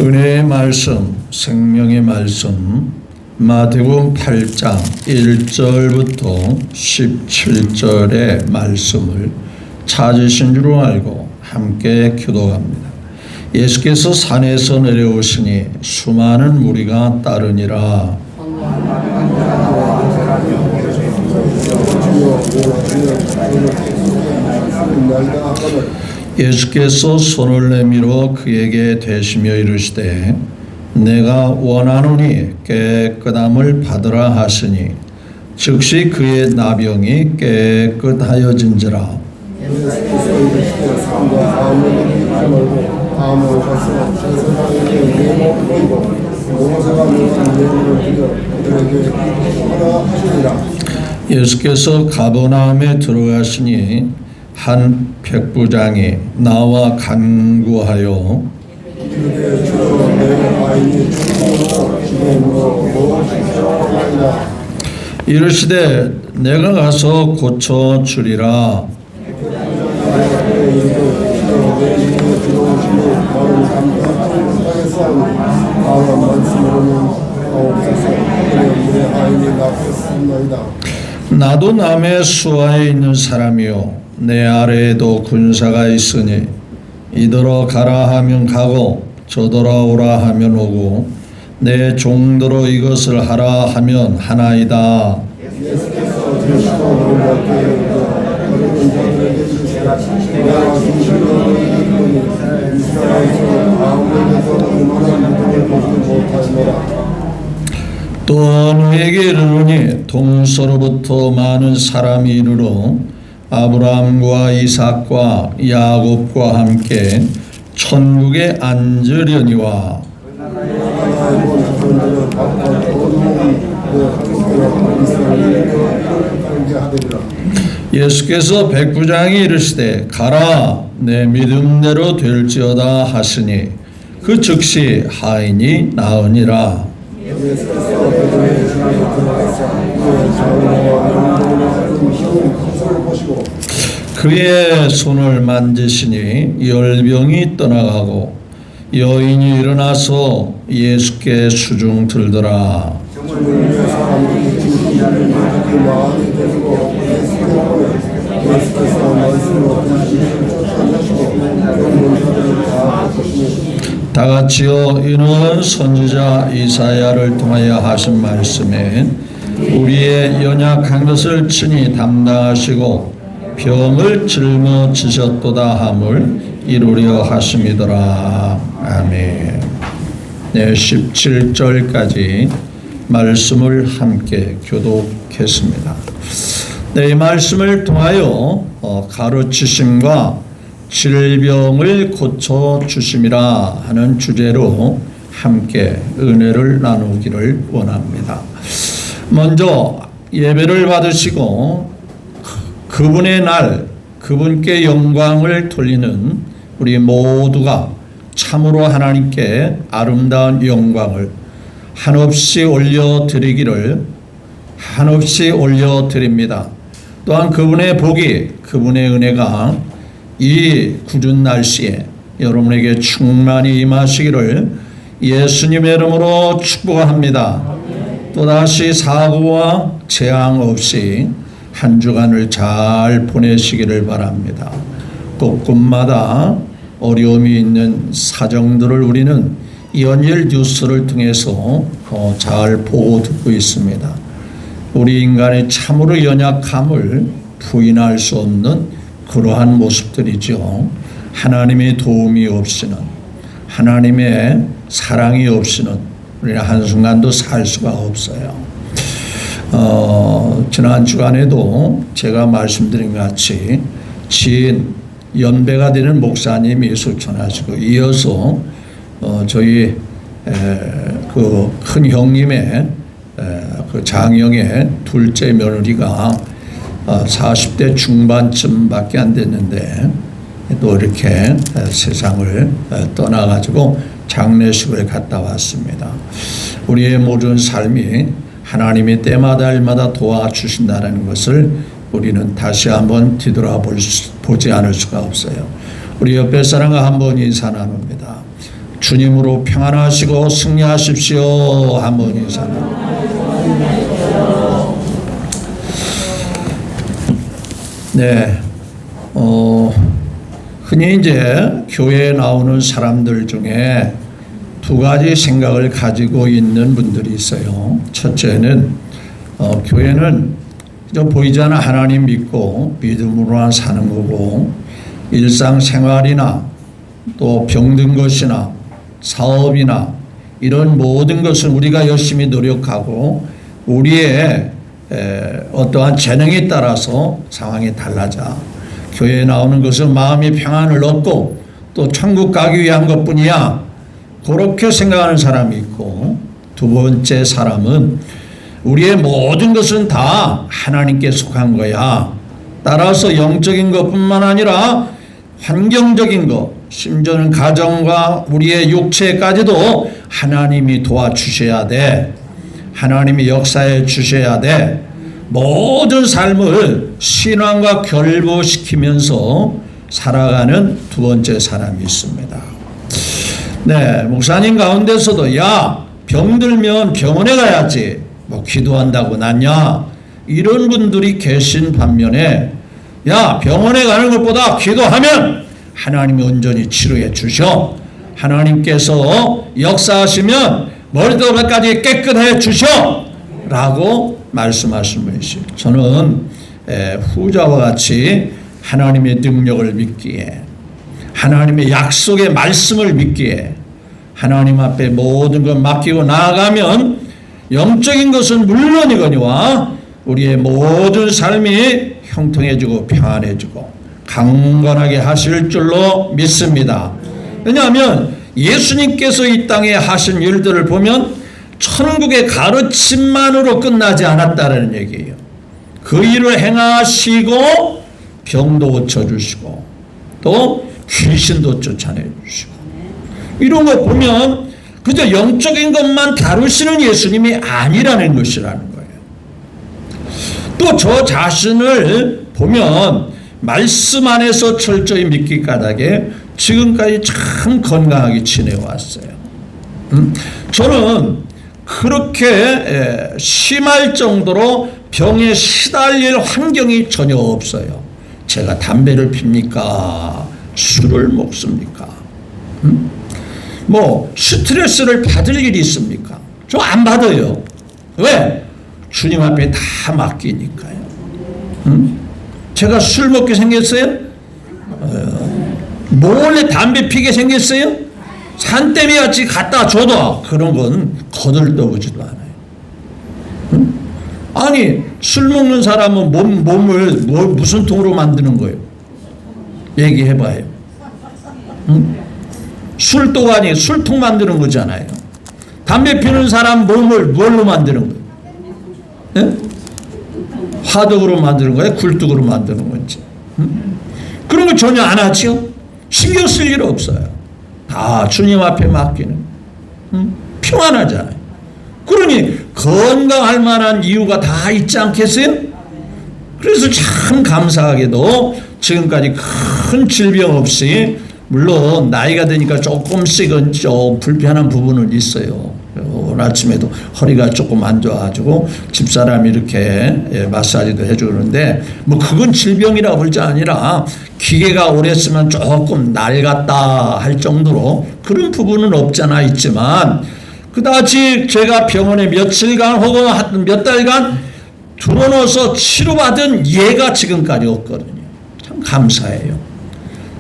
은혜의 말씀, 생명의 말씀, 마태복음 8장 1절부터 17절의 말씀을 찾으신 줄 알고 함께 기도합니다. 예수께서 산에서 내려오시니 수많은 무리가 따르니라. 예수께서 손을 내밀어 그에게 대시며 이르시되 내가 원하노니 깨끗함을 받으라 하시니 즉시 그의 나병이 깨끗하여진지라. 예수께서 가버나움에 들어가시니 한 백부장이 나와 간구하여 이르시되 내가 가서 고쳐 주리라. 나도 남의 수하에 있는 사람이요 내 아래에도 군사가 있으니 이더러 가라 하면 가고 저더러 하면 오고 내 종대로 이것을 하라 하면 하나이다. 또 너에게 이르노니 동서로부터 많은 사람이 이르러 아브라함과 이삭과 야곱과 함께 천국에 앉으려니와. 예수께서 백부장이 이르시되 가라 내 믿음대로 될지어다 하시니 그 즉시 하인이 나으니라. 그의 손을 만지시니 열병이 떠나가고 여인이 일어나서 예수께 수중 들더라. 다 같이요. 이는 선지자 이사야를 통하여 하신 말씀에 우리의 연약한 것을 친히 담당하시고 병을 짊어지셨도다 함을 이루려 하심이더라. 아멘. 네, 17절까지 말씀을 함께 교독했습니다. 네, 이 말씀을 통하여 가르치심과 질병을 고쳐주심이라 하는 주제로 함께 은혜를 나누기를 원합니다. 먼저 예배를 받으시고 그분의 날, 그분께 영광을 돌리는 우리 모두가 참으로 하나님께 아름다운 영광을 한없이 올려드립니다. 또한 그분의 복이, 그분의 은혜가 이 굳은 날씨에 여러분에게 충만히 임하시기를 예수님의 이름으로 축복합니다. 또다시 사고와 재앙 없이 한 주간을 잘 보내시기를 바랍니다. 곳곳마다 어려움이 있는 사정들을 우리는 연일 뉴스를 통해서 잘 보고 듣고 있습니다. 우리 인간의 참으로 연약함을 부인할 수 없는 그러한 모습들이죠. 하나님의 도움이 없이는, 하나님의 사랑이 없이는 우리는 한순간도 살 수가 없어요. 지난 주간에도 제가 말씀드린 것 같이 지인 연배가 되는 목사님이 소천하시고 이어서 저희 그 큰 형님의 그 장형의 둘째 며느리가 40대 중반쯤밖에 안 됐는데 또 이렇게 세상을 떠나가지고 장례식을 갔다 왔습니다. 우리의 모든 삶이 하나님이 때마다 일마다 도와주신다는 것을 우리는 다시 한번 뒤돌아보지 않을 수가 없어요. 우리 옆에 사람과 한번 인사 나눕니다. 주님으로 평안하시고 승리하십시오. 한번 인사나. 네, 흔히 이제 교회에 나오는 사람들 중에 두 가지 생각을 가지고 있는 분들이 있어요. 첫째는 교회는 보이잖아 하나님 믿고 믿음으로만 사는 거고, 일상생활이나 또 병든 것이나 사업이나 이런 모든 것은 우리가 열심히 노력하고 우리의 어떠한 재능에 따라서 상황이 달라져. 교회에 나오는 것은 마음의 평안을 얻고 또 천국 가기 위한 것뿐이야, 그렇게 생각하는 사람이 있고, 두 번째 사람은 우리의 모든 것은 다 하나님께 속한 거야. 따라서 영적인 것뿐만 아니라 환경적인 것, 심지어는 가정과 우리의 육체까지도 하나님이 도와주셔야 돼. 하나님이 역사해 주셔야 돼. 모든 삶을 신앙과 결부시키면서 살아가는 두 번째 사람이 있습니다. 네, 목사님 가운데서도 야, 병들면 병원에 가야지, 뭐 기도한다고 낫냐, 이런 분들이 계신 반면에 야, 병원에 가는 것보다 기도하면 하나님이 온전히 치료해 주셔. 하나님께서 역사하시면 머리부터 발까지 깨끗해 주셔 라고 말씀하신 분이시죠. 저는 후자와 같이 하나님의 능력을 믿기에, 하나님의 약속의 말씀을 믿기에, 하나님 앞에 모든 걸 맡기고 나아가면 영적인 것은 물론이거니와 우리의 모든 삶이 형통해지고 평안해지고 강건하게 하실 줄로 믿습니다. 왜냐하면 예수님께서 이 땅에 하신 일들을 보면 천국의 가르침만으로 끝나지 않았다는 얘기예요. 그 일을 행하시고 병도 고쳐주시고 또 귀신도 쫓아내주시고, 이런 거 보면 그저 영적인 것만 다루시는 예수님이 아니라는 것이라는 거예요. 또 저 자신을 보면 말씀 안에서 철저히 믿기 까닭에 지금까지 참 건강하게 지내왔어요. 저는 그렇게 심할 정도로 병에 시달릴 환경이 전혀 없어요. 제가 담배를 핍니까? 술을 먹습니까? 뭐 스트레스를 받을 일이 있습니까? 저 안 받아요. 왜? 주님 앞에 다 맡기니까요. 제가 술 먹게 생겼어요? 몰래 담배 피게 생겼어요? 산더미 같이 갖다 줘도 그런 건 거들떠보지도 않아요. 아니, 술 먹는 사람은 몸을 무슨 통으로 만드는 거예요? 얘기해봐요. 술도 아니 술통 만드는 거잖아요. 담배 피우는 사람 몸을 뭘로 만드는 거예요? 예? 화덕으로 만드는 거예요? 굴뚝으로 만드는 건지? 그런 거 전혀 안 하죠. 신경 쓸 일 없어요. 다 주님 앞에 맡기는. 평안하잖아요. 그러니 건강할 만한 이유가 다 있지 않겠어요? 그래서 참 감사하게도 지금까지 큰 질병 없이, 물론 나이가 되니까 조금씩은 좀 불편한 부분은 있어요. 오늘 아침에도 허리가 조금 안 좋아가지고 집사람이 이렇게 마사지도 해주는데, 뭐 그건 질병이라 볼지 아니라 기계가 오래 쓰면 조금 낡았다 할 정도로 그런 부분은 없잖아 있지만, 그다지 제가 병원에 며칠간 혹은 몇 달간 들어넣어서 치료받은 예가 지금까지 없거든요. 참 감사해요.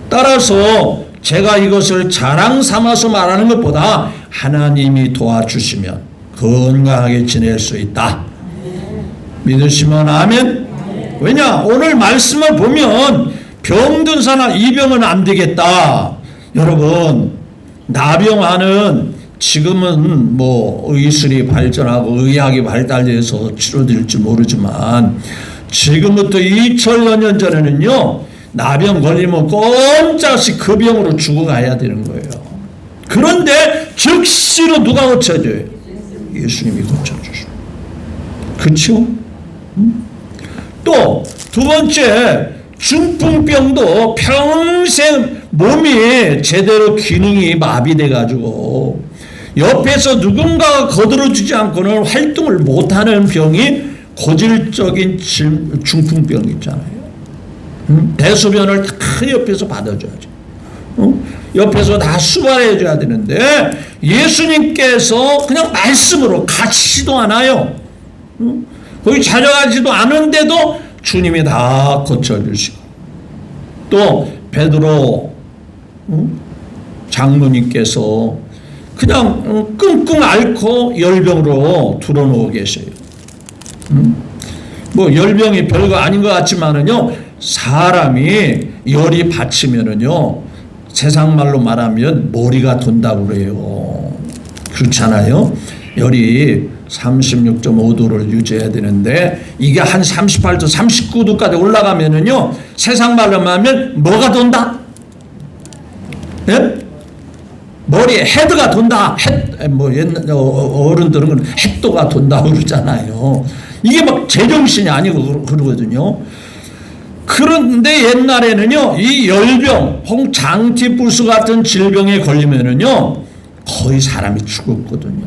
따라서 제가 이것을 자랑 삼아서 말하는 것보다 하나님이 도와주시면 건강하게 지낼 수 있다. 믿으시면 아멘. 왜냐, 오늘 말씀을 보면 병든 사람 이 병은 안 되겠다. 여러분, 나병하는 지금은 뭐 의술이 발전하고 의학이 발달돼서 치료될지 모르지만 지금부터 2000여 년 전에는요, 나병 걸리면 꼼짝없이 그 병으로 죽어가야 되는 거예요. 그런데 즉시로 누가 고쳐줘요? 예수님이 고쳐주시고. 그렇죠? 또 두 번째, 중풍병도 평생 몸이 제대로 기능이 마비돼 가지고 옆에서 누군가가 거들어주지 않고는 활동을 못하는 병이 고질적인 중풍병 있잖아요. 대소변을 다 옆에서 받아줘야죠. 옆에서 다 수발해줘야 되는데 예수님께서 그냥 말씀으로 가시지도 않아요. 거기 찾아가지도 않은데도 주님이 다 고쳐주시고, 또 베드로 장로님께서 그냥 끙끙 앓고 열병으로 들어놓고 계세요. 뭐 열병이 별거 아닌 것 같지만은요, 사람이 열이 받치면은요, 세상 말로 말하면 머리가 돈다고 그래요. 그렇잖아요. 열이 36.5도를 유지해야 되는데 이게 한 38도, 39도까지 올라가면은요, 세상 말로 말하면 뭐가 돈다? 예? 머리에 헤드가 돈다. 뭐 옛날 어른들은 그런 햇도가 돈다고 그러잖아요. 이게 막 제정신이 아니고 그러거든요. 그런데 옛날에는요, 이 열병, 혹은 장티푸스 같은 질병에 걸리면은요, 거의 사람이 죽었거든요.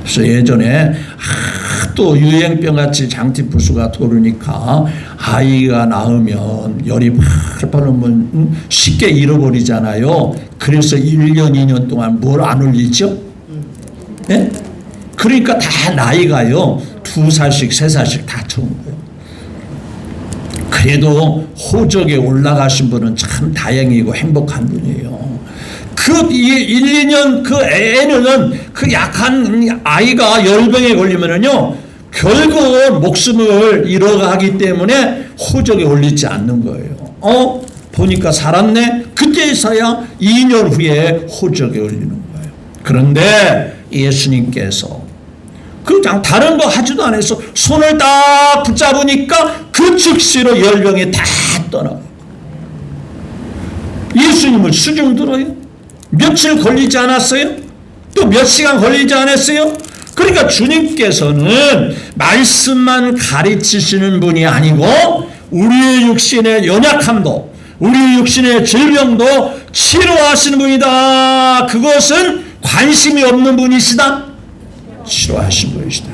그래서 예전에 또 유행병 같이 장티푸스가 돌으니까 아이가 낳으면 열이 팔팔 오면 쉽게 잃어버리잖아요. 그래서 1년, 2년 동안 뭘 안 올리죠? 네? 그러니까 다 나이가요, 2살씩, 3살씩 다 적은 거예요. 그래도 호적에 올라가신 분은 참 다행이고 행복한 분이에요. 그 1, 2년 그 애는, 그 약한 아이가 열병에 걸리면은요, 결국 목숨을 잃어가기 때문에 호적에 올리지 않는 거예요. 보니까 살았네? 그때서야 2년 후에 호적에 올리는 거예요. 그런데 예수님께서 그냥 다른 거 하지도 않아서 손을 딱 붙잡으니까 그 즉시로 열병이 다 떠나가고, 예수님을 수중 들어요. 며칠 걸리지 않았어요? 또 몇 시간 걸리지 않았어요? 그러니까 주님께서는 말씀만 가르치시는 분이 아니고 우리의 육신의 연약함도, 우리의 육신의 질병도 치료하시는 분이다. 그것은 관심이 없는 분이시다. 치료하신 분이시다.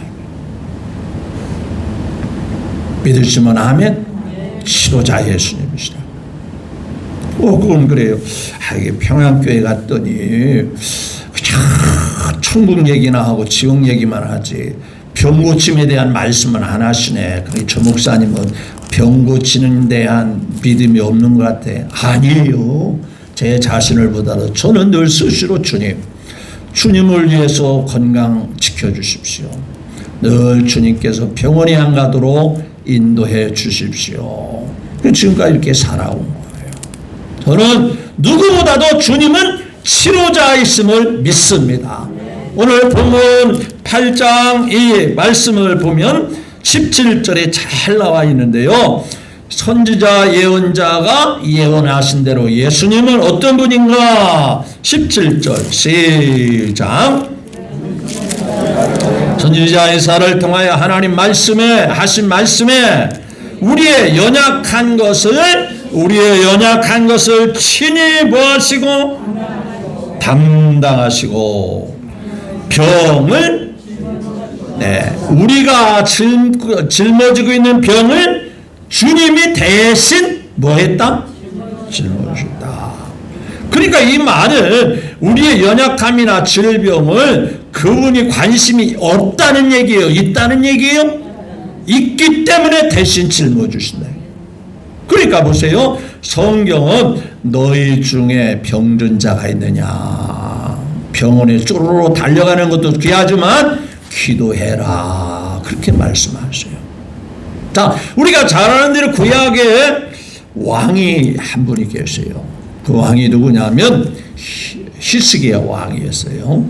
믿으시면 아멘. 치료자 예수님이시다. 그건 그래요. 이게 평양교회 갔더니 그냥 천국 얘기나 하고 지옥 얘기만 하지 병 고침에 대한 말씀은 안 하시네. 저 목사님은 병 고치는 대한 믿음이 없는 것 같아. 아니에요. 제 자신을 보다도 저는 늘 스스로 주님을 위해서 건강 지켜주십시오. 늘 주님께서 병원에 안 가도록 인도해 주십시오. 지금까지 이렇게 살아온 거예요. 저는 누구보다도 주님은 치료자이심을 믿습니다. 오늘 본문 8장 이 말씀을 보면 17절에 잘 나와 있는데요, 선지자 예언자가 예언하신 대로 예수님은 어떤 분인가? 17절 시작. 선지자 예사를 통하여 하나님 말씀에 하신 말씀에 우리의 연약한 것을 친히 뭐하시고 담당하시고 병을, 우리가 짊어지고 있는 병을 주님이 대신 뭐했다? 짊어졌다. 그러니까 이 말은 우리의 연약함이나 질병을 그분이 관심이 없다는 얘기예요? 있다는 얘기예요? 있기 때문에 대신 짊어주신다. 그러니까 보세요. 성경은 너희 중에 병든 자가 있느냐, 병원에 쪼르르 달려가는 것도 귀하지만 기도해라, 그렇게 말씀하세요. 자, 우리가 잘 아는 대로 구약에 왕이 한 분이 계세요. 그 왕이 누구냐면 히스기야 왕이었어요.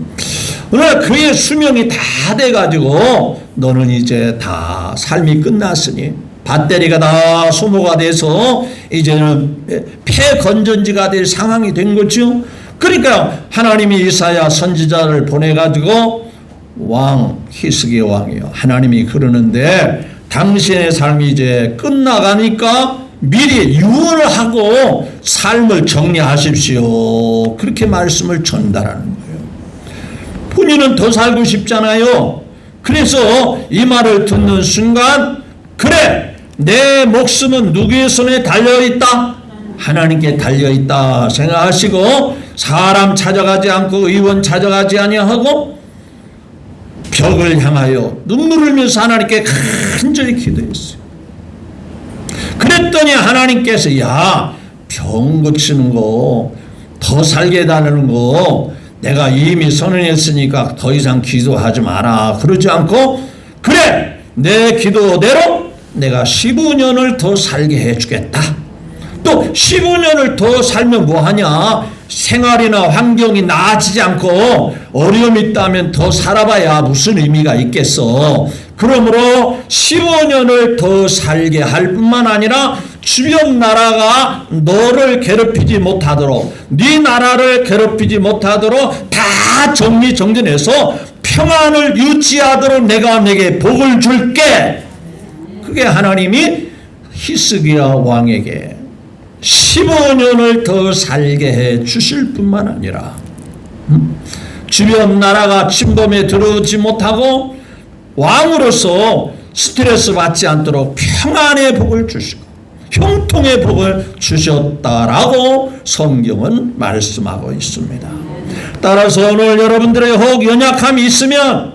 그러나 그의 수명이 다 돼가지고 너는 이제 다 삶이 끝났으니 밧데리가 다 소모가 돼서 이제는 폐 건전지가 될 상황이 된 거죠. 그러니까 하나님이 이사야 선지자를 보내가지고 왕 히스기야 왕이요, 하나님이 그러는데 당신의 삶이 이제 끝나가니까 미리 유언을 하고 삶을 정리하십시오. 그렇게 말씀을 전달하는 거예요. 본인은 더 살고 싶잖아요. 그래서 이 말을 듣는 순간, 그래, 내 목숨은 누구의 손에 달려있다? 하나님께 달려있다 생각하시고, 사람 찾아가지 않고 의원 찾아가지 아니하고 벽을 향하여 눈물을 흘면서 하나님께 간절히 기도했어요. 그랬더니 하나님께서, 야, 병 고치는 거, 더 살게 해달라는 거 내가 이미 선언했으니까 더 이상 기도하지 마라. 그러지 않고, 그래, 내 기도대로 내가 15년을 더 살게 해주겠다. 또 15년을 더 살면 뭐하냐? 생활이나 환경이 나아지지 않고 어려움이 있다면 더 살아봐야 무슨 의미가 있겠어. 그러므로 15년을 더 살게 할 뿐만 아니라 주변 나라가 너를 괴롭히지 못하도록, 네 나라를 괴롭히지 못하도록 다 정리정돈해서 평안을 유지하도록 내가 내게 복을 줄게. 그게 하나님이 히스기야 왕에게 15년을 더 살게 해 주실 뿐만 아니라 주변 나라가 침범에 들어오지 못하고 왕으로서 스트레스 받지 않도록 평안의 복을 주시고 형통의 복을 주셨다라고 성경은 말씀하고 있습니다. 따라서 오늘 여러분들의 혹 연약함이 있으면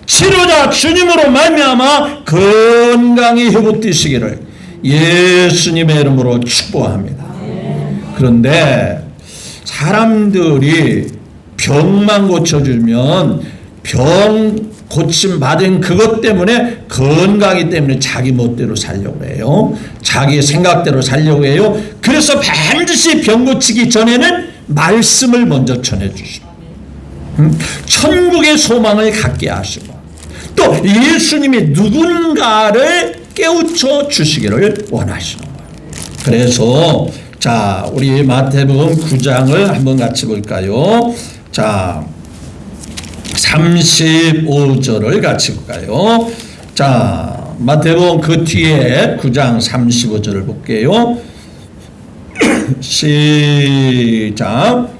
치료자 주님으로 말미암아 건강히 회복되시기를 예수님의 이름으로 축복합니다. 그런데 사람들이 병만 고쳐주면 병 고침 받은 그것 때문에, 건강이 때문에 자기 멋대로 살려고 해요. 자기 생각대로 살려고 해요. 그래서 반드시 병 고치기 전에는 말씀을 먼저 전해주시고 천국의 소망을 갖게 하시고 또 예수님이 누군가를 깨우쳐 주시기를 원하시는 거예요. 그래서 자, 우리 마태복음 9장을 한번 같이 볼까요? 자, 35절을 같이 볼까요? 자, 마태복음 그 뒤에 9장 35절을 볼게요. 시작.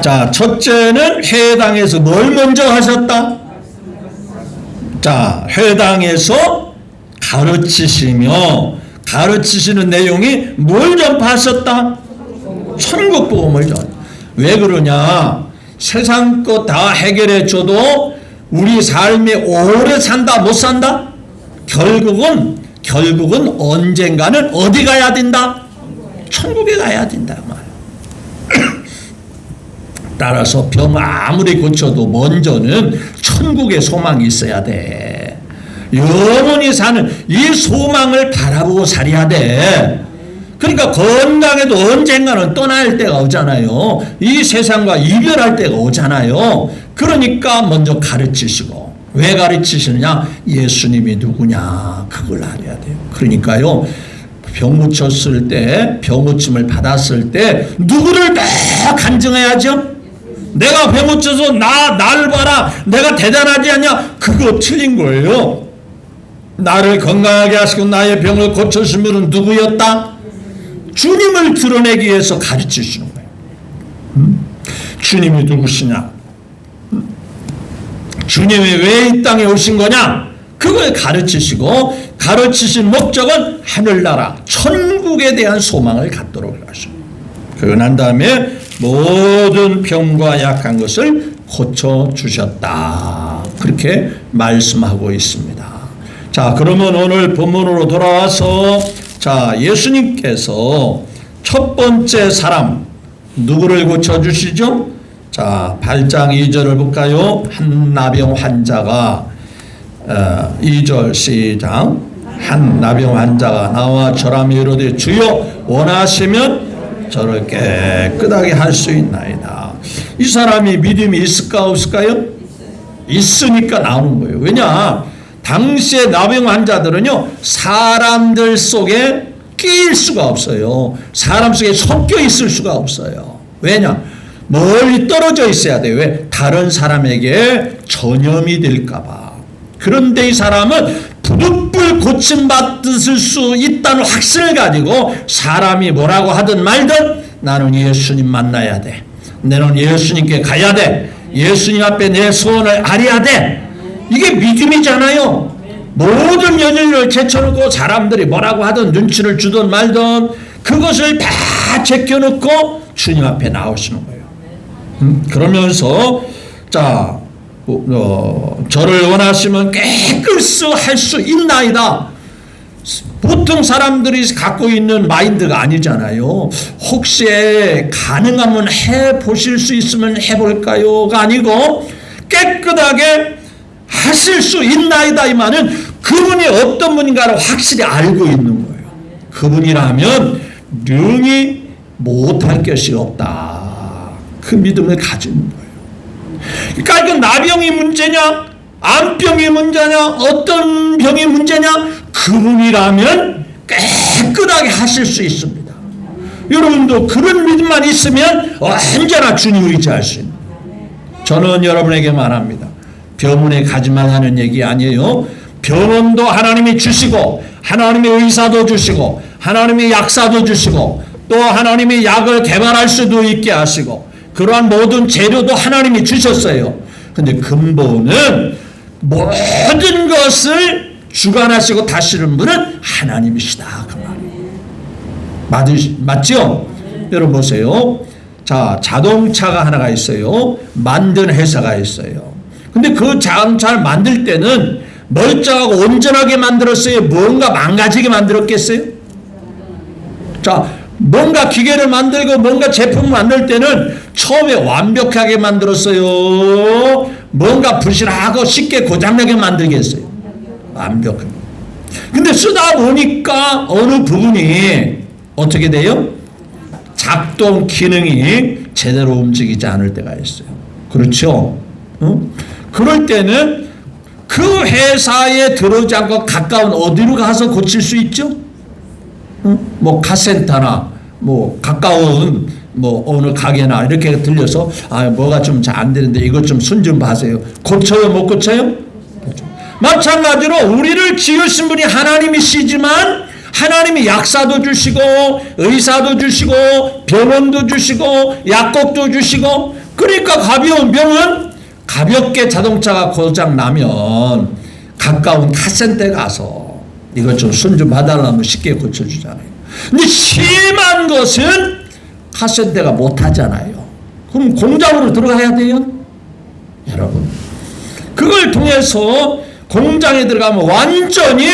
자, 첫째는 회당에서 뭘 먼저 하셨다? 자, 회당에서 가르치시는 내용이 뭘 전파하셨다? 천국 복음을 전. 왜 그러냐? 세상 거 다 해결해 줘도 우리 삶이 오래 산다 못 산다? 결국은 언젠가는 어디 가야 된다? 천국에 가야 된다 말이야. 따라서 병 아무리 고쳐도 먼저는 천국의 소망이 있어야 돼. 영원히 사는 이 소망을 바라보고 살아야 돼. 그러니까 건강해도 언젠가는 떠날 때가 오잖아요. 이 세상과 이별할 때가 오잖아요. 그러니까 먼저 가르치시고, 왜 가르치시느냐? 예수님이 누구냐 그걸 알아야 돼요. 그러니까요, 병 고쳤을 때, 병 고침을 받았을 때 누구를 더 간증해야죠? 내가 병 고쳐서 나를 봐라, 내가 대단하지 않냐? 그거 틀린 거예요. 나를 건강하게 하시고 나의 병을 고쳐주신 분은 누구였다? 주님을 드러내기 위해서 가르치시는 거예요. 주님이 누구시냐? 주님이 왜 이 땅에 오신 거냐? 그걸 가르치시고, 가르치신 목적은 하늘나라 천국에 대한 소망을 갖도록 하십니다. 그러고 난 다음에 모든 병과 약한 것을 고쳐주셨다, 그렇게 말씀하고 있습니다. 자, 그러면 오늘 본문으로 돌아와서, 자, 예수님께서 첫 번째 사람 누구를 고쳐주시죠? 자, 8장 2절을 볼까요? 한 나병 환자가 2절 시작. 한 나병 환자가 나와 저람이 이르되 주여 원하시면 저를 깨끗하게 할 수 있나이다. 이 사람이 믿음이 있을까 없을까요? 있으니까 나오는 거예요. 왜냐? 당시에 나병 환자들은요, 사람들 속에 끼일 수가 없어요. 사람 속에 섞여 있을 수가 없어요. 왜냐? 멀리 떨어져 있어야 돼. 왜? 다른 사람에게 전염이 될까 봐. 그런데 이 사람은 부득불 고침받을 수 있다는 확신을 가지고 사람이 뭐라고 하든 말든 나는 예수님 만나야 돼. 나는 예수님께 가야 돼. 예수님 앞에 내 소원을 아려야 돼. 이게 믿음이잖아요. 모든 연인을 제쳐놓고 사람들이 뭐라고 하든 눈치를 주든 말든 그것을 다 제껴놓고 주님 앞에 나오시는 거예요. 그러면서 자 저를 원하시면 깨끗이 할 수 있나이다. 보통 사람들이 갖고 있는 마인드가 아니잖아요. 혹시 가능하면 해보실 수 있으면 해볼까요가 아니고 깨끗하게 하실 수 있나이다. 이 말은 그분이 어떤 분인가를 확실히 알고 있는 거예요. 그분이라면 능히 못할 것이 없다. 그 믿음을 가지는 거예요. 그러니까 그 나병이 문제냐, 암병이 문제냐, 어떤 병이 문제냐, 그분이라면 깨끗하게 하실 수 있습니다. 여러분도 그런 믿음만 있으면 언제나 주님을 의지할 수 있는 거예요. 저는 여러분에게 말합니다. 병원에 가지 말라는 얘기 아니에요. 병원도 하나님이 주시고 하나님이 의사도 주시고 하나님이 약사도 주시고 또 하나님이 약을 개발할 수도 있게 하시고 그러한 모든 재료도 하나님이 주셨어요. 근데 근본은 모든 것을 주관하시고 다스리는 분은 하나님이시다. 그 말이에요. 맞죠? 여러분 보세요. 자, 자동차가 하나가 있어요. 만든 회사가 있어요. 근데 그 자동차를 만들 때는 멀쩡하고 온전하게 만들었어요? 뭔가 망가지게 만들었겠어요? 자, 뭔가 기계를 만들고 뭔가 제품을 만들 때는 처음에 완벽하게 만들었어요? 뭔가 부실하고 쉽게 고장나게 만들겠어요? 완벽하게. 근데 쓰다 보니까 어느 부분이 어떻게 돼요? 작동 기능이 제대로 움직이지 않을 때가 있어요. 그렇죠? 그럴 때는 그 회사에 들어오지 않고 가까운 어디로 가서 고칠 수 있죠? 뭐 카센터나 뭐 가까운 뭐 어느 가게나 이렇게 들려서 뭐가 좀 잘 안 되는데 이것 좀 손 좀 봐세요. 고쳐요, 못 고쳐요? 마찬가지로 우리를 지으신 분이 하나님이시지만 하나님이 약사도 주시고 의사도 주시고 병원도 주시고 약국도 주시고 그러니까 가벼운 병은 가볍게 자동차가 고장 나면 가까운 카센터에 가서 이것 좀 손 좀 봐달라면 쉽게 고쳐주잖아요. 근데 심한 것은 카센터가 못하잖아요. 그럼 공장으로 들어가야 돼요. 여러분 그걸 통해서 공장에 들어가면 완전히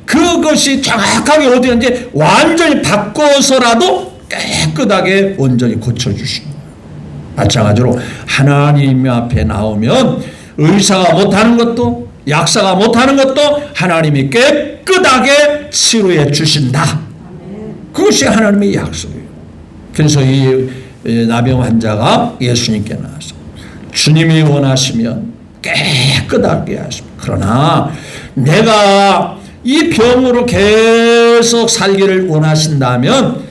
그것이 정확하게 어디든지 완전히 바꿔서라도 깨끗하게 온전히 고쳐주시는 거예요. 마찬가지로 하나님 앞에 나오면 의사가 못하는 것도 약사가 못하는 것도 하나님이 깨끗하게 치료해 주신다. 그것이 하나님의 약속이에요. 그래서 이 나병 환자가 예수님께 나와서 주님이 원하시면 깨끗하게 하십니다. 그러나 내가 이 병으로 계속 살기를 원하신다면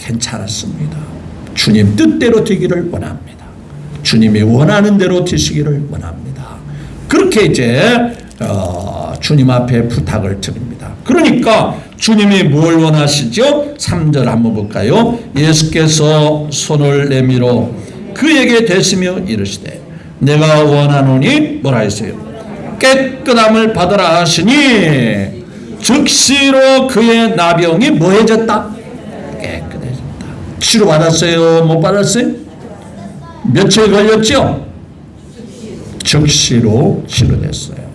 괜찮았습니다. 주님 뜻대로 되기를 원합니다. 주님이 원하는 대로 되시기를 원합니다. 그렇게 이제 주님 앞에 부탁을 드립니다. 그러니까 주님이 뭘 원하시죠? 3절 한번 볼까요? 예수께서 손을 내밀어 그에게 대시며 이르시되 내가 원하노니 뭐라 했어요? 깨끗함을 받으라 하시니 즉시로 그의 나병이 뭐해졌다? 깨끗해졌다. 치료받았어요? 못 받았어요? 며칠 걸렸죠? 즉시로 치료됐어요.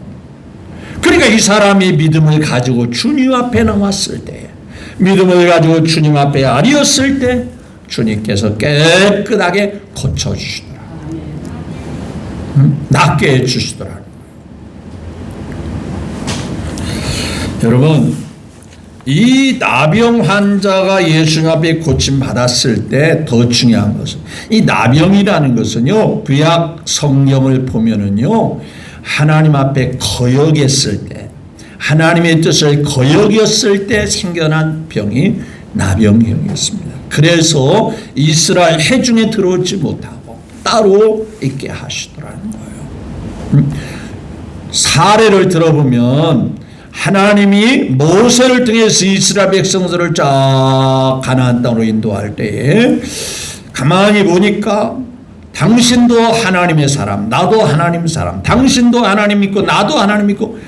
그러니까 이 사람이 믿음을 가지고 주님 앞에 나왔을 때, 믿음을 가지고 주님 앞에 아리었을 때 주님께서 깨끗하게 고쳐주시더라. 낫게 해주시더라. 여러분 이 나병 환자가 예수님 앞에 고침받았을 때 더 중요한 것은 이 나병이라는 것은요 구약 성경을 보면은요 하나님 앞에 거역했을 때 하나님의 뜻을 거역했을 때 생겨난 병이 나병이었습니다. 그래서 이스라엘 회중에 들어오지 못하고 따로 있게 하시더라는 거예요. 사례를 들어보면 하나님이 모세를 통해서 이스라엘 백성들을 쫙 가나안 땅으로 인도할 때에 가만히 보니까 당신도 하나님의 사람, 나도 하나님 사람, 당신도 하나님 믿고 나도 하나님 믿고,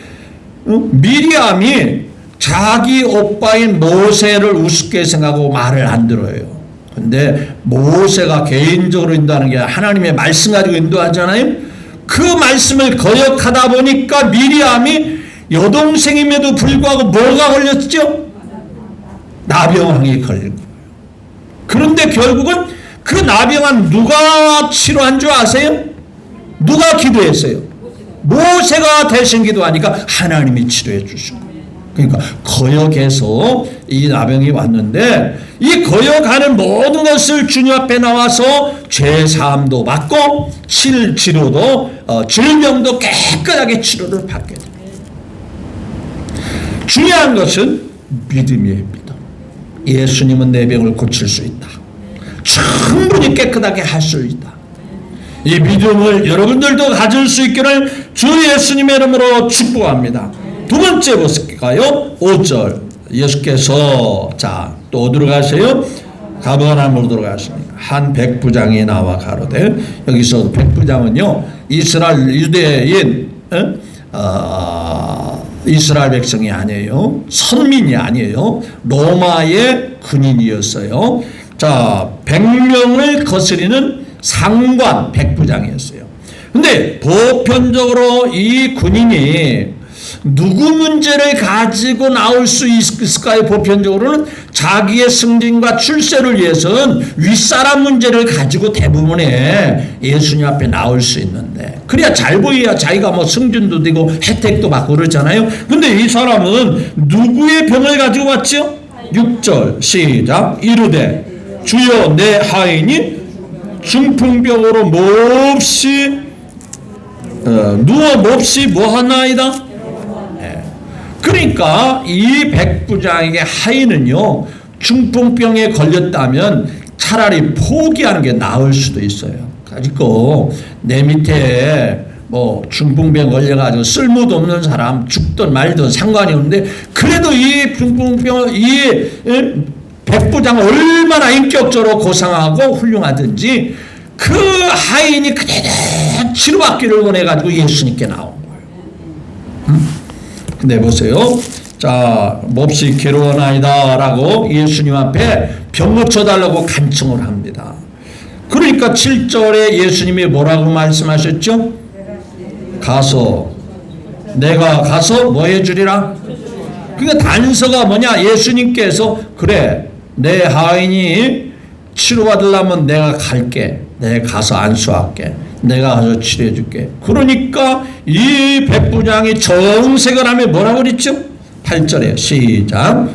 미리암이 자기 오빠인 모세를 우습게 생각하고 말을 안 들어요. 근데 모세가 개인적으로 인도하는 게 하나님의 말씀 가지고 인도하잖아요. 그 말씀을 거역하다 보니까 미리암이 여동생임에도 불구하고 뭐가 걸렸죠? 나병왕이 걸린 거예요. 그런데 결국은 그 나병왕 누가 치료한 줄 아세요? 누가 기도했어요? 모세가 대신 기도하니까 하나님이 치료해 주시고. 그러니까 거역해서 이 나병이 왔는데 이 거역하는 모든 것을 주님 앞에 나와서 죄사함도 받고 치료도 질병도 깨끗하게 치료를 받게 됩니다. 중요한 것은 믿음이에요. 믿음. 예수님은 내 병을 고칠 수 있다. 충분히 깨끗하게 할 수 있다. 이 믿음을 여러분들도 가질 수 있기를 주 예수님의 이름으로 축복합니다. 두 번째 볼까요? 5절 예수께서 또 어디로 가세요? 가버나움으로 들어가십니다. 한 백부장이 나와 가로되, 여기서 백부장은요 이스라엘 유대인 이스라엘 백성이 아니에요. 선민이 아니에요. 로마의 군인이었어요. 100명을 거스리는 상관 백부장이었어요. 근데 보편적으로 이 군인이 누구 문제를 가지고 나올 수 있을까요? 보편적으로는 자기의 승진과 출세를 위해서는 윗사람 문제를 가지고 대부분의 예수님 앞에 나올 수 있는데, 그래야 잘 보여야 자기가 뭐 승진도 되고 혜택도 받고 그러잖아요. 근데 이 사람은 누구의 병을 가지고 왔죠? 6절 시작. 이르되 주여 내 하인이 중풍병으로 몹시 누워 몹시 뭐하나이다. 그러니까 이 백부장에게 하인은요 중풍병에 걸렸다면 차라리 포기하는 게 나을 수도 있어요. 그리고 내 밑에 뭐 중풍병 걸려가지고 쓸모도 없는 사람 죽든 말든 상관이 없는데, 그래도 이 중풍병 이 백부장은 얼마나 인격적으로 고상하고 훌륭하든지 그 하인이 그대로 치료받기를 원해가지고 예수님께 나온 거예요. 근데 보세요. 몹시 괴로워나이다 라고 예수님 앞에 병 고쳐달라고 간청을 합니다. 그러니까 7절에 예수님이 뭐라고 말씀하셨죠? 내가 가서 뭐 해주리라? 그러니까 단서가 뭐냐? 예수님께서 그래 내 하인이 치료받으려면 내가 갈게. 내가 가서 안수할게. 내가 가서 치료해 줄게. 그러니까 이 백부장이 정색을 하며 뭐라고 그랬죠? 8절에 시작.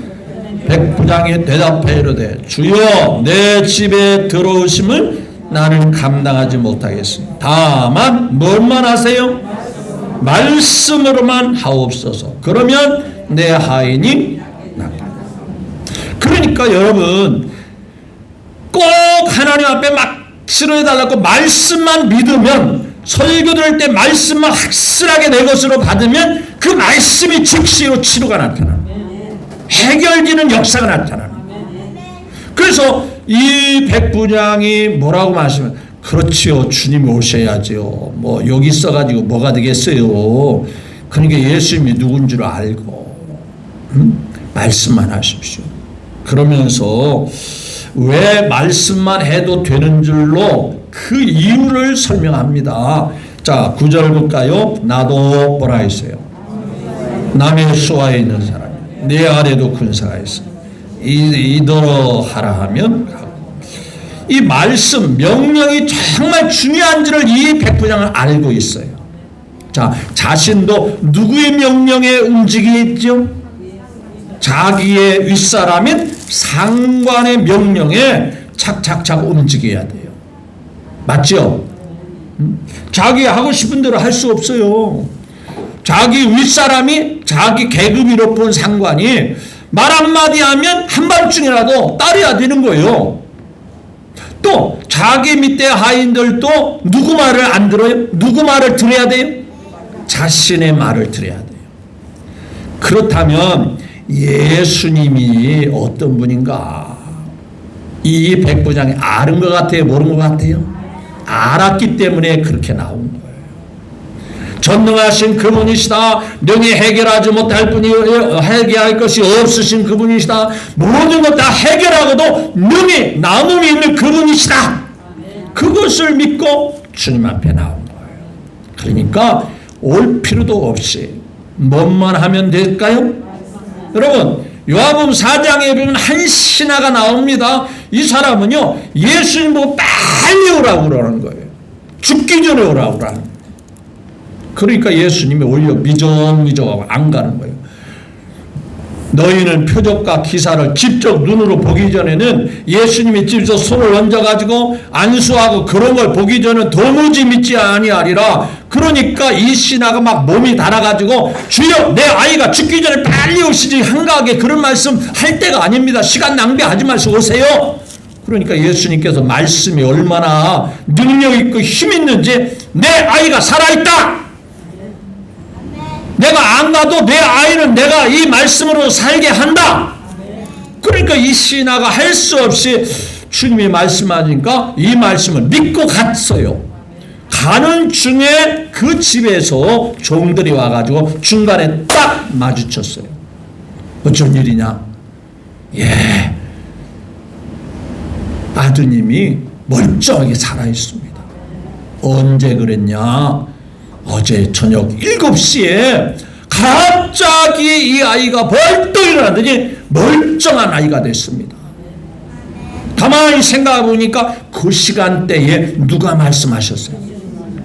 백부장이 대답하여 이르되 주여 내 집에 들어오심을 나는 감당하지 못하겠습니다. 다만 뭘만 하세요? 말씀으로만 하옵소서. 그러면 내 하인이 낫겠다. 그러니까 여러분 꼭 하나님 앞에 막 치료해달라고 말씀만 믿으면, 설교 들을 때 말씀만 확실하게 내 것으로 받으면 그 말씀이 즉시로 치료가 나타납니다. 해결되는 역사가 나타납니다. 그래서 이 백부장이 뭐라고 말씀하면, 그렇지요 주님 오셔야지요. 뭐 여기 있어가지고 뭐가 되겠어요. 그러니까 예수님이 누군 줄 알고 말씀만 하십시오. 그러면서 왜 말씀만 해도 되는 줄로 그 이유를 설명합니다. 9절 볼까요? 나도 뭐라 했어요? 남의 수하에 있는 사람, 내 아래도 군사가 있어. 이더러 하라 하면 가고. 이 말씀, 명령이 정말 중요한지를 이 백부장은 알고 있어요. 자신도 누구의 명령에 움직이겠죠? 자기의 윗사람인 상관의 명령에 착착착 움직여야 돼요. 맞죠? 자기 하고 싶은 대로 할 수 없어요. 자기 윗사람이 자기 계급이 높은 상관이 말 한마디 하면 한밤중이라도 따라야 되는 거예요. 또 자기 밑에 하인들도 누구 말을 안 들어요? 누구 말을 들어야 돼요? 자신의 말을 들어야 돼요. 그렇다면 예수님이 어떤 분인가? 이 백부장이 아는 것 같아요? 모르는 것 같아요? 알았기 때문에 그렇게 나온 거예요. 전능하신 그분이시다. 능히 해결하지 못할 분이 해결할 것이 없으신 그분이시다. 모든 것 다 해결하고도 능히 남음이 있는 그분이시다. 그것을 믿고 주님 앞에 나온 거예요. 그러니까 올 필요도 없이 뭐만 하면 될까요? 여러분, 요한복음 4장에 보면 한 신하가 나옵니다. 이 사람은요, 예수님 보고 빨리 오라고 그러는 거예요. 죽기 전에 오라고 그러는 거예요. 그러니까 예수님이 오히려 미적미적하고 안 가는 거예요. 너희는 표적과 기사를 직접 눈으로 보기 전에는, 예수님이 집에서 손을 얹어가지고 안수하고 그런 걸 보기 전에는 도무지 믿지 아니하리라. 그러니까 이 신하가 막 몸이 달아가지고 주여 내 아이가 죽기 전에 빨리 오시지, 한가하게 그런 말씀 할 때가 아닙니다. 시간 낭비하지 마시고 오세요. 그러니까 예수님께서 말씀이 얼마나 능력 있고 힘 있는지, 내 아이가 살아있다. 내가 안 가도 내 아이는 내가 이 말씀으로 살게 한다. 그러니까 이 신하가 할 수 없이 주님이 말씀하니까 이 말씀을 믿고 갔어요. 가는 중에 그 집에서 종들이 와가지고 중간에 딱 마주쳤어요. 어쩐 일이냐? 예, 아드님이 멀쩡하게 살아있습니다. 언제 그랬냐? 어제 저녁 7시에 갑자기 이 아이가 벌떡 일어나더니 멀쩡한 아이가 됐습니다. 가만히 생각해 보니까 그 시간대에 누가 말씀하셨어요?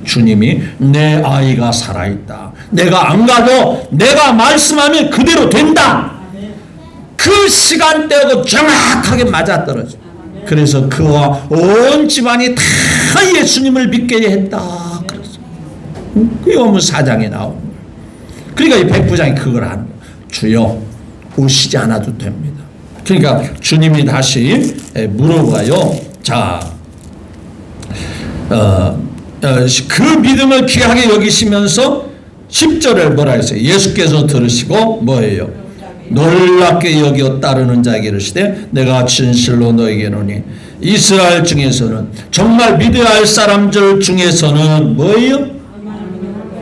주님이 내 아이가 살아있다. 내가 안 가도 내가 말씀하면 그대로 된다. 그 시간대하고 정확하게 맞아떨어져요. 그래서 그와 온 집안이 다 예수님을 믿게 했다. 그 요한복음 4장에 나오는 거예요. 그러니까 이 백부장이 그걸 하는 거예요. 주여 오시지 않아도 됩니다. 그러니까 주님이 다시 물어봐요. 자, 그 믿음을 귀하게 여기시면서 10절에 뭐라 했어요? 예수께서 들으시고 뭐예요? 놀랍게 여겨 따르는 자에게 이르시되 내가 진실로 너에게 이르노니 이스라엘 중에서는, 정말 믿어야 할 사람들 중에서는 뭐예요?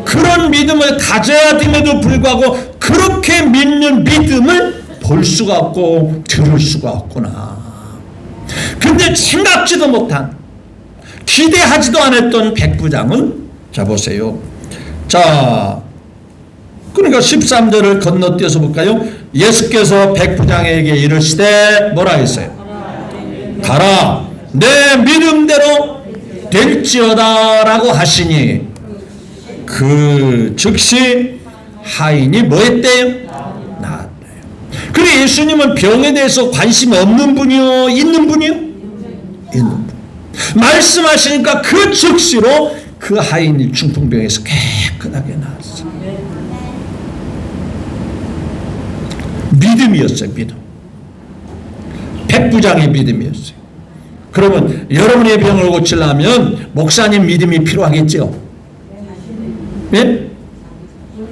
그런 믿음을 가져야 됨에도 불구하고 그렇게 믿는 믿음을 볼 수가 없고 들을 수가 없구나. 근데 생각지도 못한, 기대하지도 않았던 백부장은, 자 보세요. 자, 그러니까 13절을 건너뛰어서 볼까요? 예수께서 백부장에게 이르시되 뭐라 했어요? 가라, 내 믿음대로 될지어다 라고 하시니, 그 즉시 하인이 뭐 했대요? 나았대요. 그래, 예수님은 병에 대해서 관심이 없는 분이요? 있는 분이요? 있는 분. 말씀하시니까 그 즉시로 그 하인이 중풍병에서 깨끗하게 나았어요. 믿음이었어요. 믿음. 백부장의 믿음이었어요. 그러면 여러분의 병을 고치려면 목사님 믿음이 필요하겠죠? 네?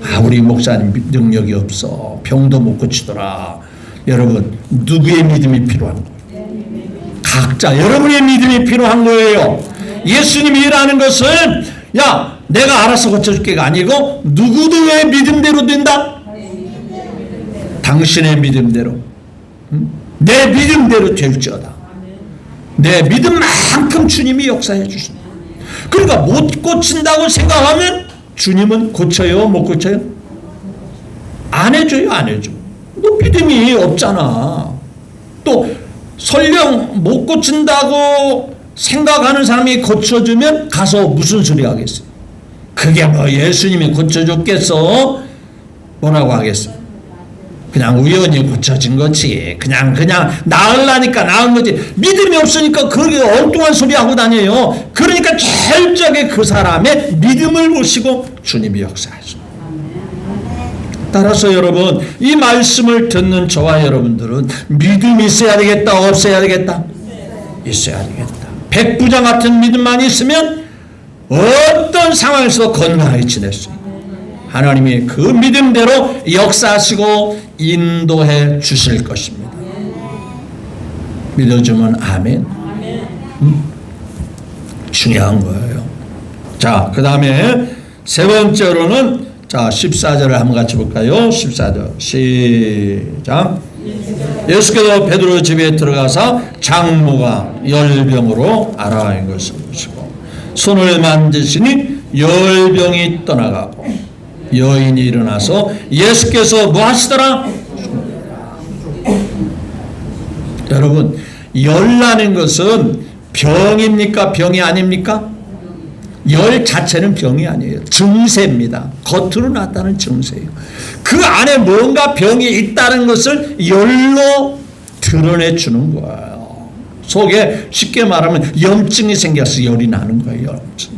아, 우리 목사님 능력이 없어. 병도 못 고치더라. 여러분, 누구의 믿음이 필요한 거예요? 각자 여러분의 믿음이 필요한 거예요. 예수님이 일하는 것은 야, 내가 알아서 고쳐줄게가 아니고 누구들의 믿음대로 된다? 당신의 믿음대로. 내 믿음대로 될지어다. 내 믿음만큼 주님이 역사해 주십니다. 그러니까 못 고친다고 생각하면 주님은 고쳐요? 못 고쳐요? 안 해줘요? 안 해줘. 너 믿음이 없잖아. 또 설령 못 고친다고 생각하는 사람이 고쳐주면 가서 무슨 소리 하겠어요? 그게 뭐 예수님이 고쳐줬겠어? 뭐라고 하겠어요? 그냥 우연히 고쳐진 거지. 그냥 나으려니까 나은 거지. 믿음이 없으니까 그렇게 엉뚱한 소리 하고 다녀요. 그러니까 철저하게 그 사람의 믿음을 보시고 주님이 역사하죠. 따라서 여러분, 이 말씀을 듣는 저와 여러분들은 믿음이 있어야 되겠다, 없어야 되겠다? 있어야 되겠다. 백부장 같은 믿음만 있으면 어떤 상황에서도 건강하게 지낼 수 있고 하나님이 그 믿음대로 역사하시고 인도해 주실 것입니다. 믿어주면 아멘. 중요한 거예요. 자, 그 다음에 세 번째로는 자 14절을 한번 같이 볼까요? 14절 시작. 예수께서 베드로 집에 들어가서 장모가 열병으로 앓아인 것을 보시고 손을 만지시니 열병이 떠나가고 여인이 일어나서 예수께서 뭐 하시더라? 여러분, 열나는 것은 병입니까? 병이 아닙니까? 열 자체는 병이 아니에요. 증세입니다. 겉으로 나타나는 증세예요. 그 안에 뭔가 병이 있다는 것을 열로 드러내주는 거예요. 속에 쉽게 말하면 염증이 생겨서 열이 나는 거예요. 염증.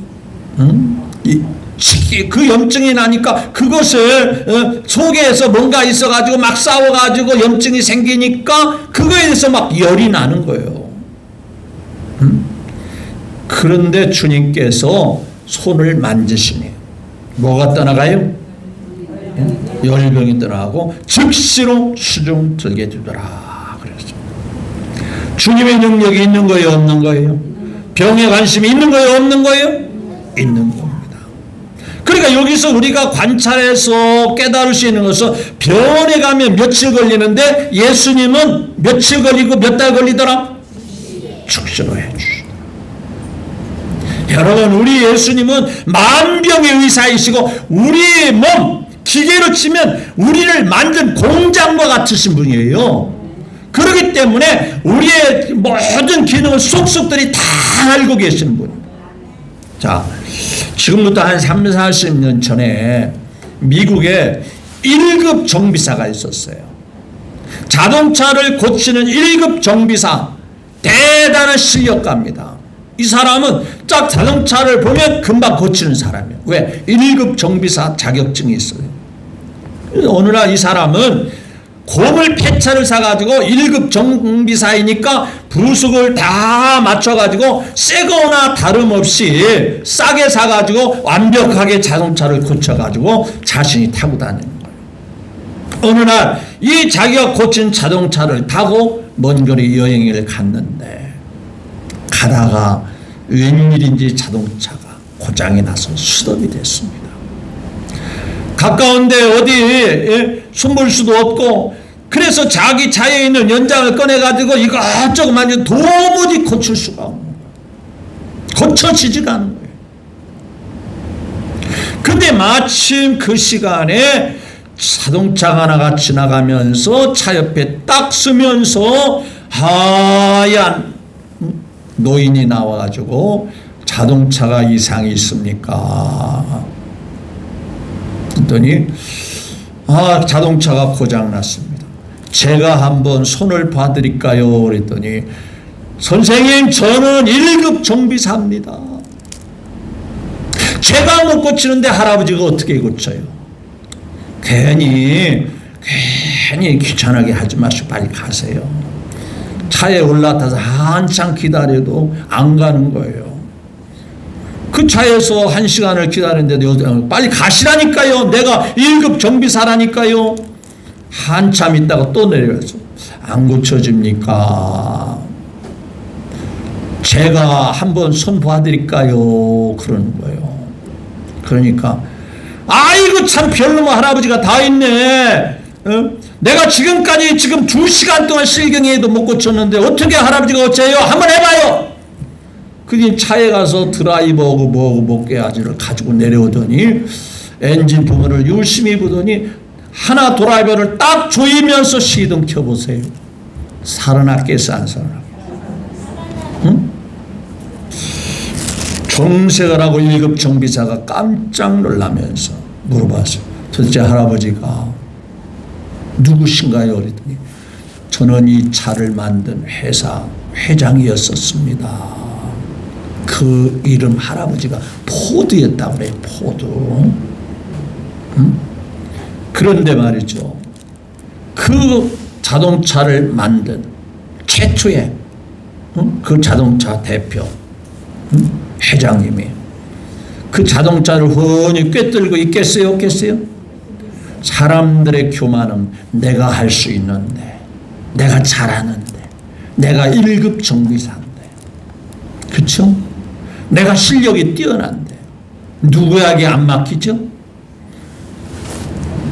그 염증이 나니까 그것을 속에서 뭔가 있어가지고 막 싸워가지고 염증이 생기니까 그거에 대해서 막 열이 나는 거예요. 그런데 주님께서 손을 만지시니 뭐가 떠나가요? 열병이 떠나가고 즉시로 수중 들게 되더라. 그랬죠. 주님의 능력이 있는 거예요? 없는 거예요? 병에 관심이 있는 거예요? 없는 거예요? 있는 겁니다. 그러니까 여기서 우리가 관찰해서 깨달을 수 있는 것은 병원에 가면 며칠 걸리는데 예수님은 며칠 걸리고 몇 달 걸리더라? 즉시로 해주시다. 여러분, 우리 예수님은 만병의 의사이시고 우리의 몸, 기계로 치면 우리를 만든 공장과 같으신 분이에요. 그렇기 때문에 우리의 모든 기능을 속속들이 다 알고 계시는 분입니다. 자, 지금부터 한 30-40년 전에 미국에 1급 정비사가 있었어요. 자동차를 고치는 1급 정비사, 대단한 실력가입니다. 이 사람은 딱 자동차를 보면 금방 고치는 사람이에요. 왜? 1급 정비사 자격증이 있어요. 어느 날 이 사람은 고물 폐차를 사가지고 1급 정비사이니까 부속을 다 맞춰가지고 새거나 다름없이 싸게 사가지고 완벽하게 자동차를 고쳐가지고 자신이 타고 다니는 거예요. 어느 날 이 자기가 고친 자동차를 타고 먼 거리 여행을 갔는데 가다가 웬일인지 자동차가 고장이 나서 스톱이 됐습니다. 가까운데 어디 숨을 수도 없고 그래서 자기 차에 있는 연장을 꺼내가지고 이것저것 만지고 도무지 고칠 수가 없는 거예요. 고쳐지지가 않는 거예요. 근데 마침 그 시간에 자동차 하나가 지나가면서 차 옆에 딱 서면서 하얀 노인이 나와가지고 자동차가 이상이 있습니까? 그랬더니 자동차가 고장났습니다. 제가 한번 손을 봐드릴까요? 그랬더니 선생님, 저는 1급 정비사입니다. 제가 못 고치는데 할아버지가 어떻게 고쳐요? 괜히 귀찮게 하지 마시고 빨리 가세요. 차에 올라타서 한참 기다려도 안 가는 거예요. 그 차에서 1시간을 기다리는데도 빨리 가시라니까요. 내가 1급 정비사라니까요. 한참 있다가 또 내려서 안 고쳐집니까? 제가 한번 손 봐드릴까요? 그러는 거예요. 그러니까 아이고 참 별놈의 할아버지가 다 있네. 내가 지금까지 2시간 동안 실경해도 못 고쳤는데 어떻게 할아버지가 고쳐요? 한번 해봐요. 그게 차에 가서 드라이버하고 뭐하고 목게아지를 가지고 내려오더니 엔진 부분을 열심히 보더니 하나 드라이버를 딱 조이면서 시동 켜보세요. 살아났겠어, 안 살아났겠어? 응? 정색을 하고 1급 정비사가 깜짝 놀라면서 물어봤어요. 도대체 할아버지가 누구신가요? 그랬더니 저는 이 차를 만든 회사 회장이었었습니다. 그 이름 할아버지가 포드였다고 그래요. 포드. 응? 그런데 말이죠. 그 자동차를 만든 최초의 그 자동차 대표 회장님이 그 자동차를 훤히 꿰뚫고 있겠어요? 없겠어요? 사람들의 교만은 내가 할 수 있는데, 내가 잘하는데, 내가 1급 정비사인데, 그렇죠? 내가 실력이 뛰어난데 누구에게 안 맡기죠?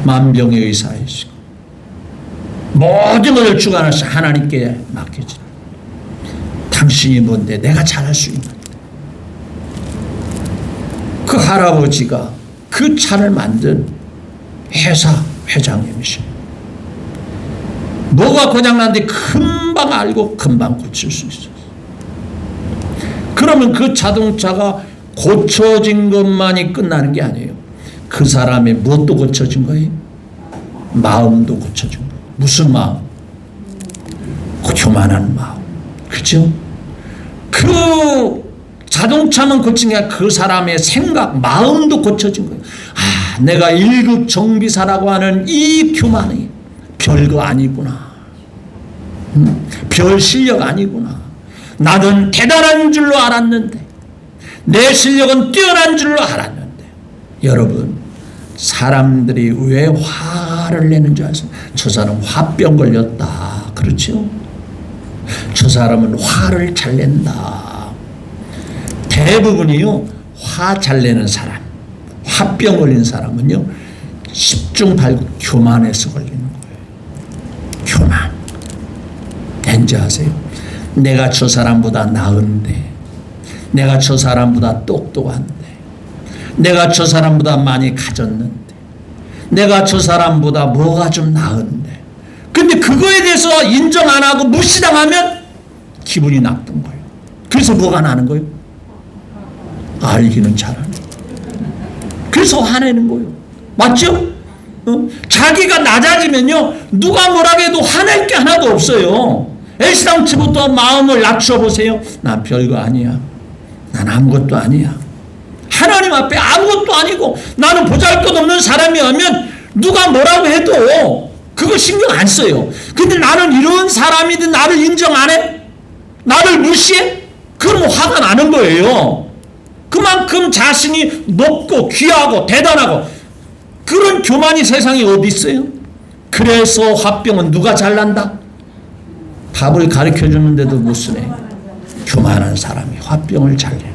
만병의 의사이시고 모든 것을 주관하셔 하나님께 맡기죠. 당신이 뭔데 내가 잘할 수 있는데. 그 할아버지가 그 차를 만든 회사 회장님이십니다. 뭐가 고장났는데 금방 알고 금방 고칠 수 있어요. 그러면 그 자동차가 고쳐진 것만이 끝나는 게 아니에요. 그 사람의 무엇도 고쳐진 거예요? 마음도 고쳐진 거예요. 무슨 마음? 교만한 마음. 그죠? 그 자동차만 고친 게 아니라 그 사람의 생각, 마음도 고쳐진 거예요. 아, 내가 1급 정비사라고 하는 이 교만이 별거 아니구나. 별 실력 아니구나. 나는 대단한 줄로 알았는데, 내 실력은 뛰어난 줄로 알았는데. 여러분, 사람들이 왜 화를 내는 줄 아세요? 저 사람 화병 걸렸다. 그렇죠? 저 사람은 화를 잘 낸다. 대부분이요, 화 잘 내는 사람, 화병 걸린 사람은요, 10중 8구 교만해서 걸리는 거예요. 교만. 왠지 아세요? 내가 저 사람보다 나은데, 내가 저 사람보다 똑똑한데, 내가 저 사람보다 많이 가졌는데, 내가 저 사람보다 뭐가 좀 나은데, 근데 그거에 대해서 인정 안 하고 무시당하면 기분이 나쁜 거예요. 그래서 뭐가 나는 거예요? 알기는 잘하네. 그래서 화내는 거예요. 맞죠? 자기가 낮아지면요, 누가 뭐라고 해도 화낼 게 하나도 없어요. 애시당초부터 마음을 낮춰보세요. 난 별거 아니야. 난 아무것도 아니야. 하나님 앞에 아무것도 아니고 나는 보잘것없는 사람이라면 누가 뭐라고 해도 그거 신경 안 써요. 근데 나는 이런 사람이든 나를 인정 안 해? 나를 무시해? 그럼 화가 나는 거예요. 그만큼 자신이 높고 귀하고 대단하고 그런 교만이 세상에 어디 있어요? 그래서 화병은 누가 잘난다? 밥을 가르쳐 주는데도 못 쓰네. 교만한 사람이 화병을 잘 내.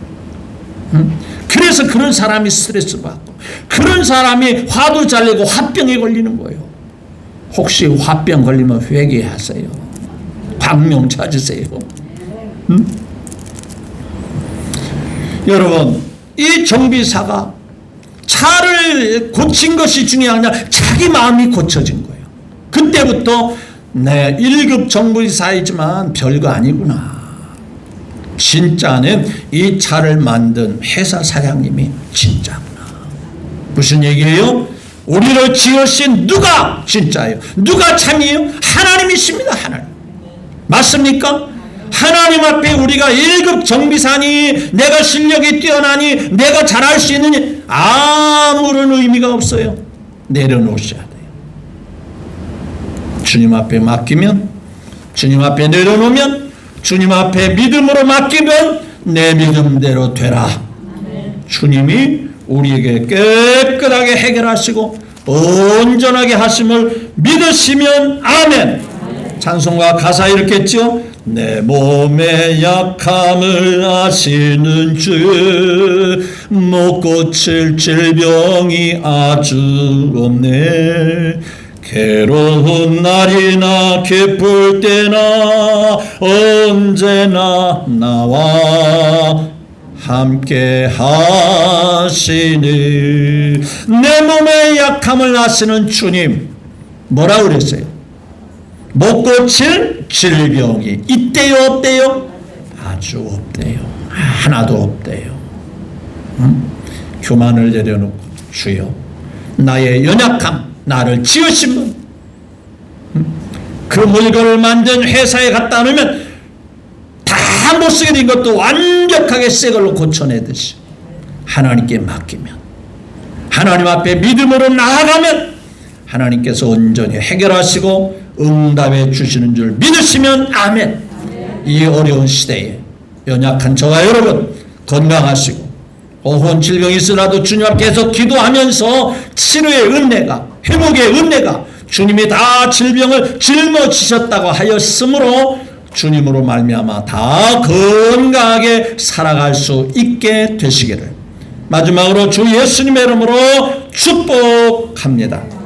그래서 그런 사람이 스트레스 받고 그런 사람이 화도 잘 내고 화병에 걸리는 거예요. 혹시 화병 걸리면 회개하세요. 광명 찾으세요. 여러분, 이 정비사가 차를 고친 것이 중요한 게 아니라 자기 마음이 고쳐진 거예요. 그때부터 내 1급 정비사이지만 별거 아니구나. 진짜는 이 차를 만든 회사 사장님이 진짜구나. 무슨 얘기예요? 우리를 지으신 누가 진짜예요? 누가 참이에요? 하나님이십니다. 하나님. 맞습니까? 하나님 앞에 우리가 1급 정비사니, 내가 실력이 뛰어나니, 내가 잘할 수 있느니 아무런 의미가 없어요. 내려놓으셔야 돼요. 주님 앞에 맡기면, 주님 앞에 내려놓으면, 주님 앞에 믿음으로 맡기면 내 믿음대로 되라. 주님이 우리에게 깨끗하게 해결하시고 온전하게 하심을 믿으시면 아멘. 찬송가 가사 이렇게 했죠. 내 몸의 약함을 아시는 주, 못 고칠 질병이 아주 없네. 괴로운 날이나 기쁠 때나 언제나 나와 함께 하시니. 내 몸의 약함을 아시는 주님, 뭐라 그랬어요? 못 고칠 질병이 있대요, 없대요? 아주 없대요. 하나도 없대요. 교만을 내려놓고 주여, 나의 연약함, 나를 지으신 분, 그 물건을 만든 회사에 갖다 놓으면 다 못 쓰게 된 것도 완벽하게 새 걸로 고쳐내듯이 하나님께 맡기면, 하나님 앞에 믿음으로 나아가면 하나님께서 온전히 해결하시고 응답해 주시는 줄 믿으시면 아멘. 이 어려운 시대에 연약한 저와 여러분 건강하시고 혹은 질병이 있으라도 주님 앞에 계속 기도하면서 치료의 은혜가, 회복의 은혜가, 주님이 다 질병을 짊어지셨다고 하였으므로 주님으로 말미암아 다 건강하게 살아갈 수 있게 되시기를 마지막으로 주 예수님의 이름으로 축복합니다.